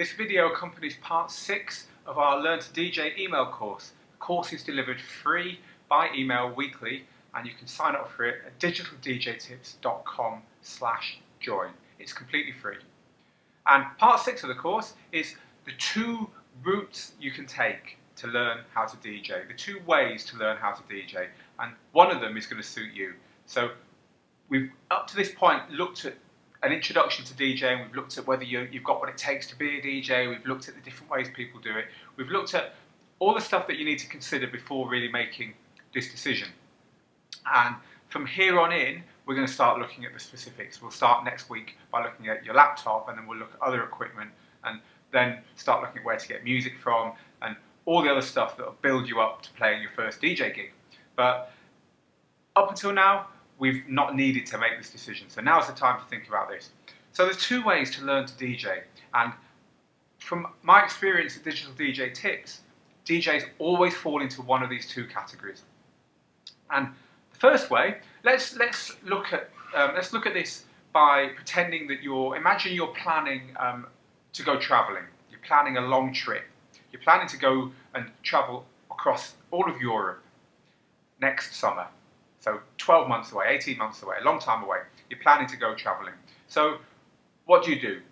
This video accompanies part 6 of our Learn to DJ email course. The course is delivered free by email weekly, and you can sign up for it at digitaldjtips.com/join. It's completely free. And part 6 of the course is the 2 routes you can take to learn how to DJ, the 2 ways to learn how to DJ, and one of them is going to suit you. So we've up to this point looked at an introduction to DJing. We've looked at whether you've got what it takes to be a DJ. We've looked at the different ways people do it. We've looked at all the stuff that you need to consider before really making this decision. And from here on in, we're going to start looking at the specifics. We'll start next week by looking at your laptop, and then we'll look at other equipment, and then start looking at where to get music from, and all the other stuff that will build you up to playing your first DJ gig. But up until now, we've not needed to make this decision. So now's the time to think about this. So there's 2 ways to learn to DJ. And from my experience at Digital DJ Tips, DJs always fall into one of these 2 categories. And the first way, let's look at this by pretending that imagine you're planning to go traveling. You're planning a long trip. You're planning to go and travel across all of Europe next summer. So 12 months away, 18 months away, a long time away. You're planning to go traveling. So what do?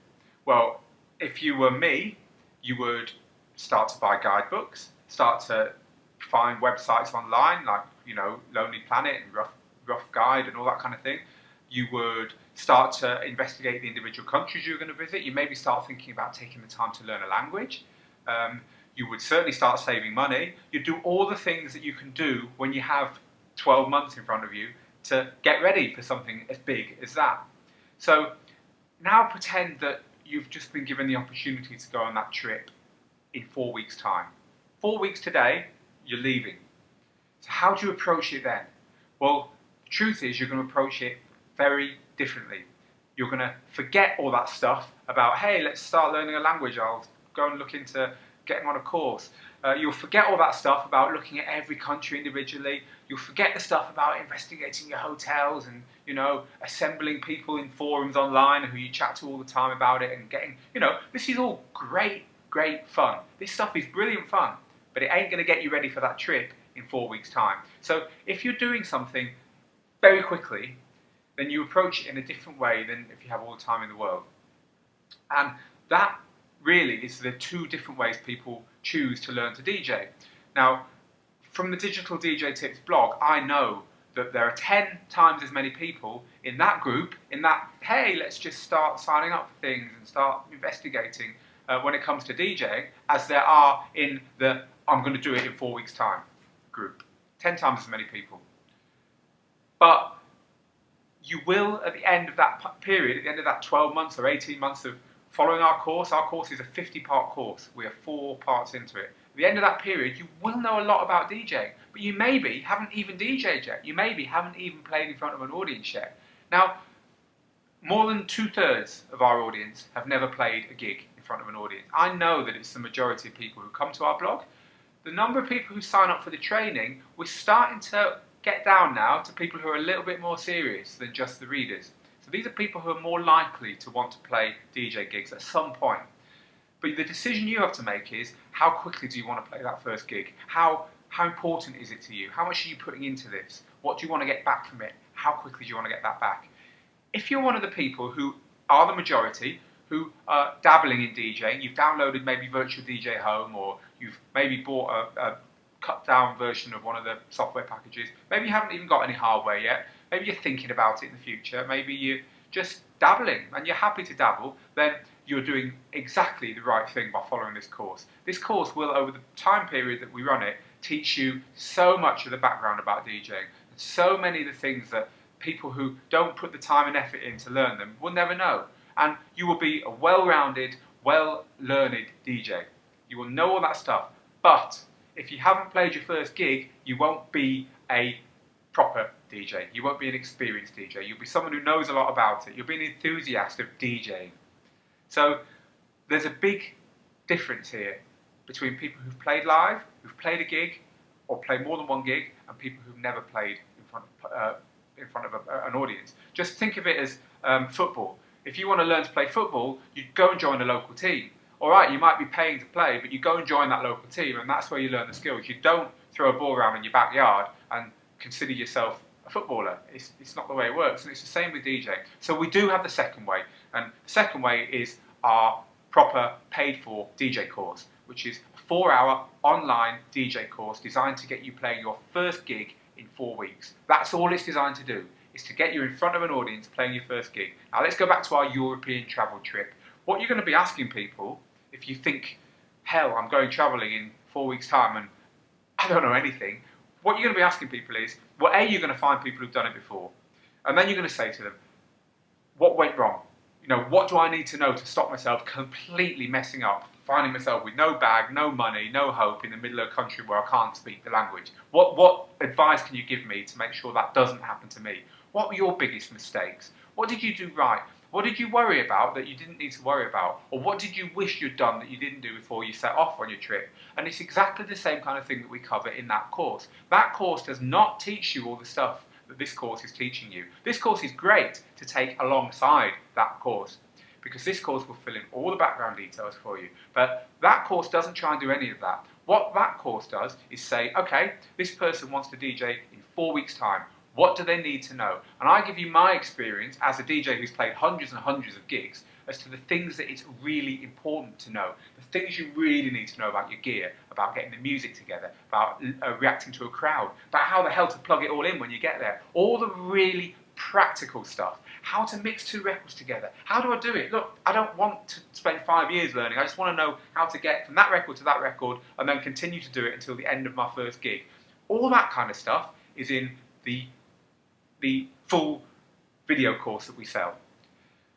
Well, if you were me, you would start to buy guidebooks, start to find websites online like, Lonely Planet and Rough Guide and all that kind of thing. You would start to investigate the individual countries you're going to visit. You maybe start thinking about taking the time to learn a language. You would certainly start saving money. You do all the things that you can do when you have 12 months in front of you to get ready for something as big as that. So now pretend that you've just been given the opportunity to go on that trip in 4 weeks' time. 4 weeks today, you're leaving. So how do you approach it then? Well, the truth is you're going to approach it very differently. You're going to forget all that stuff about, hey, let's start learning a language. I'll go and look into getting on a course. You'll forget all that stuff about looking at every country individually. You'll forget the stuff about investigating your hotels and, assembling people in forums online who you chat to all the time about it and getting, this is all great fun. This stuff is brilliant fun, but it ain't going to get you ready for that trip in 4 weeks' time. So if you're doing something very quickly, then you approach it in a different way than if you have all the time in the world. And that really is the 2 different ways people choose to learn to DJ. Now, from the Digital DJ Tips blog, I know that there are 10 times as many people in that group, hey, let's just start signing up for things and start investigating when it comes to DJing, as there are in the I'm going to do it in 4 weeks' time group. 10 times as many people. But you will, at the end of that period, at the end of that 12 months or 18 months of following our course is a 50-part course. We are 4 parts into it. At the end of that period, you will know a lot about DJing, but you maybe haven't even DJed yet. You maybe haven't even played in front of an audience yet. Now, more than 2/3 of our audience have never played a gig in front of an audience. I know that it's the majority of people who come to our blog. The number of people who sign up for the training, we're starting to get down now to people who are a little bit more serious than just the readers. So these are people who are more likely to want to play DJ gigs at some point. But the decision you have to make is, how quickly do you want to play that first gig? How important is it to you? How much are you putting into this? What do you want to get back from it? How quickly do you want to get that back? If you're one of the people who are the majority, who are dabbling in DJing, you've downloaded maybe Virtual DJ Home, or you've maybe bought a cut down version of one of the software packages. Maybe you haven't even got any hardware yet. Maybe you're thinking about it in the future. Maybe you're just dabbling and you're happy to dabble. Then you're doing exactly the right thing by following this course. This course will, over the time period that we run it, teach you so much of the background about DJing. So many of the things that people who don't put the time and effort in to learn them will never know. And you will be a well-rounded, well-learned DJ. You will know all that stuff. But if you haven't played your first gig, you won't be a proper DJ. You won't be an experienced DJ. You'll be someone who knows a lot about it. You'll be an enthusiast of DJing. So there's a big difference here between people who've played live, who've played a gig, or played more than one gig, and people who've never played in front of an audience. Just think of it as football. If you want to learn to play football, you'd go and join a local team. Alright, you might be paying to play, but you go and join that local team, and that's where you learn the skills. You don't throw a ball around in your backyard and consider yourself a footballer. It's not the way it works, and it's the same with DJing. So we do have the second way, and the second way is our proper paid-for DJ course, which is a 4-hour online DJ course designed to get you playing your first gig in 4 weeks. That's all it's designed to do, is to get you in front of an audience playing your first gig. Now let's go back to our European travel trip. What you're going to be asking people, if you think, hell, I'm going travelling in 4 weeks' time and I don't know anything, what you're going to be asking people is, well, A, you're going to find people who've done it before, and then you're going to say to them, what went wrong? You know, what do I need to know to stop myself completely messing up, finding myself with no bag, no money, no hope in the middle of a country where I can't speak the language? What advice can you give me to make sure that doesn't happen to me? What were your biggest mistakes? What did you do right? What did you worry about that you didn't need to worry about? Or what did you wish you'd done that you didn't do before you set off on your trip? And it's exactly the same kind of thing that we cover in that course. That course does not teach you all the stuff that this course is teaching you. This course is great to take alongside that course, because this course will fill in all the background details for you. But that course doesn't try and do any of that. What that course does is say, okay, this person wants to DJ in 4 weeks' time. What do they need to know? And I give you my experience as a DJ who's played hundreds and hundreds of gigs as to the things that it's really important to know. The things you really need to know about your gear, about getting the music together, about reacting to a crowd, about how the hell to plug it all in when you get there. All the really practical stuff. How to mix 2 records together. How do I do it? Look, I don't want to spend 5 years learning. I just want to know how to get from that record to that record and then continue to do it until the end of my first gig. All that kind of stuff is in the full video course that we sell.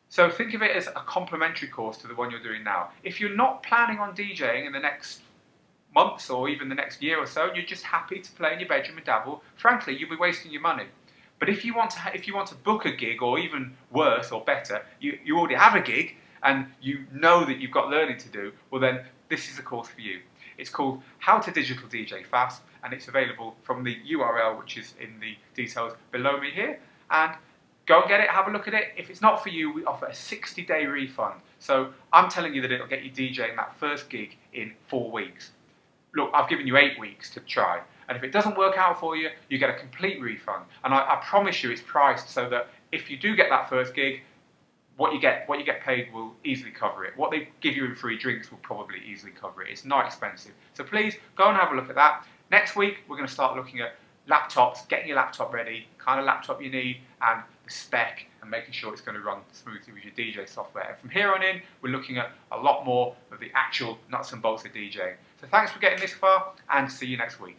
So think of it as a complementary course to the one you're doing now. If you're not planning on DJing in the next months or even the next year or so, and you're just happy to play in your bedroom and dabble, frankly, you'll be wasting your money. But if you want to book a gig, or even worse or better, you already have a gig and you know that you've got learning to do, well then this is a course for you. It's called How to Digital DJ Fast, and it's available from the URL which is in the details below me here. And go and get it, have a look at it. If it's not for you, we offer a 60-day refund. So I'm telling you that it'll get you DJing that first gig in 4 weeks. Look, I've given you 8 weeks to try. And if it doesn't work out for you, you get a complete refund. And I promise you it's priced so that if you do get that first gig, what you get paid will easily cover it. What they give you in free drinks will probably easily cover it. It's not expensive. So please go and have a look at that. Next week, we're going to start looking at laptops, getting your laptop ready, kind of laptop you need, and the spec, and making sure it's going to run smoothly with your DJ software. And from here on in, we're looking at a lot more of the actual nuts and bolts of DJing. So thanks for getting this far, and see you next week.